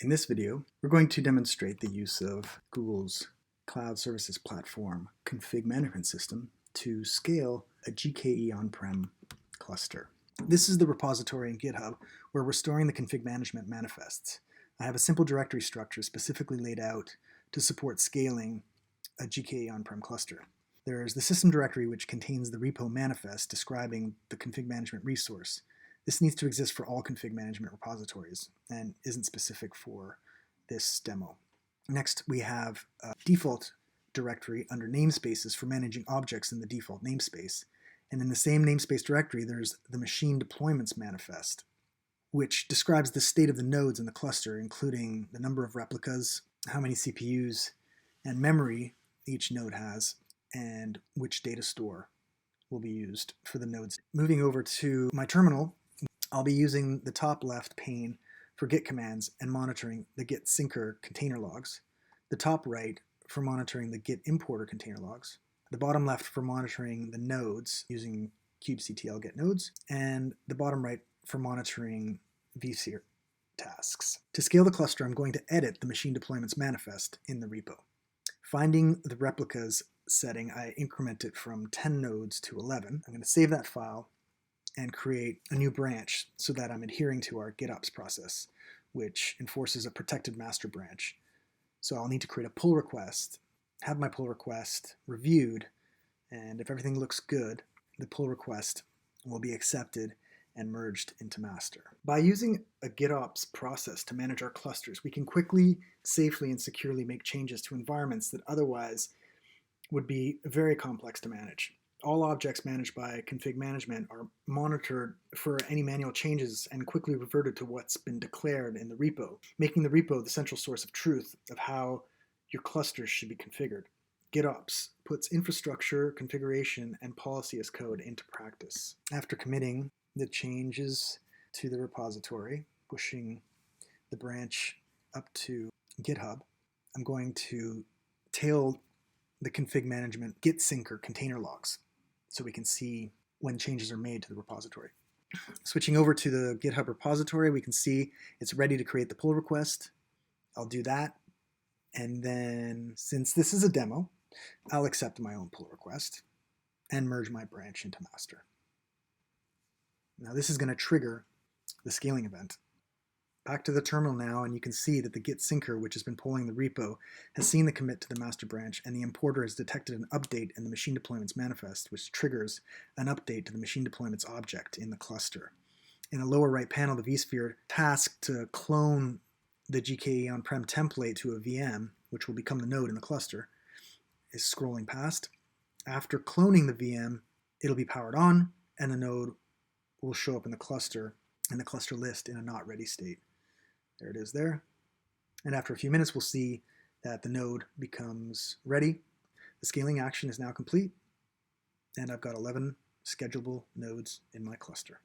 In this video, we're going to demonstrate the use of Google's Cloud Services Platform Config Management System to scale a GKE On-Prem cluster. This is the repository in GitHub where we're storing the config management manifests. I have a simple directory structure specifically laid out to support scaling a GKE On-Prem cluster. There's the system directory, which contains the repo manifest describing the config management resource. This needs to exist for all config management repositories and isn't specific for this demo. Next, we have a default directory under namespaces for managing objects in the default namespace. And in the same namespace directory, there's the machine deployments manifest, which describes the state of the nodes in the cluster, including the number of replicas, how many CPUs and memory each node has, and which data store will be used for the nodes. Moving over to my terminal, I'll be using the top left pane for Git commands and monitoring the Git syncer container logs, the top right for monitoring the Git importer container logs, the bottom left for monitoring the nodes using kubectl get nodes, and the bottom right for monitoring vSphere tasks. To scale the cluster, I'm going to edit the machine deployments manifest in the repo. Finding the replicas setting, I increment it from 10 nodes to 11. I'm going to save that file and create a new branch so that I'm adhering to our Gitops process, which enforces a protected master branch. So I'll need to create a pull request, have my pull request reviewed, and if everything looks good, the pull request will be accepted and merged into master. By using a Gitops process to manage our clusters, we can quickly, safely, and securely make changes to environments that otherwise would be very complex to manage. All objects managed by config management are monitored for any manual changes and quickly reverted to what's been declared in the repo, making the repo the central source of truth of how your clusters should be configured. Gitops puts infrastructure, configuration, and policy as code into practice. After committing the changes to the repository, pushing the branch up to GitHub, I'm going to tail the config management git syncer container logs so we can see when changes are made to the repository. Switching over to the GitHub repository, we can see it's ready to create the pull request. I'll do that. And then, since this is a demo, I'll accept my own pull request and merge my branch into master. Now this is going to trigger the scaling event. Back to the terminal now, and you can see that the git syncer, which has been polling the repo, has seen the commit to the master branch, and the importer has detected an update in the machine deployments manifest, which triggers an update to the machine deployments object in the cluster. In the lower right panel, the vSphere task to clone the GKE On-Prem template to a VM, which will become the node in the cluster, is scrolling past. After cloning the VM, it'll be powered on, and the node will show up in the cluster list in a not ready state. There it is there. And after a few minutes, we'll see that the node becomes ready. The scaling action is now complete, and I've got 11 schedulable nodes in my cluster.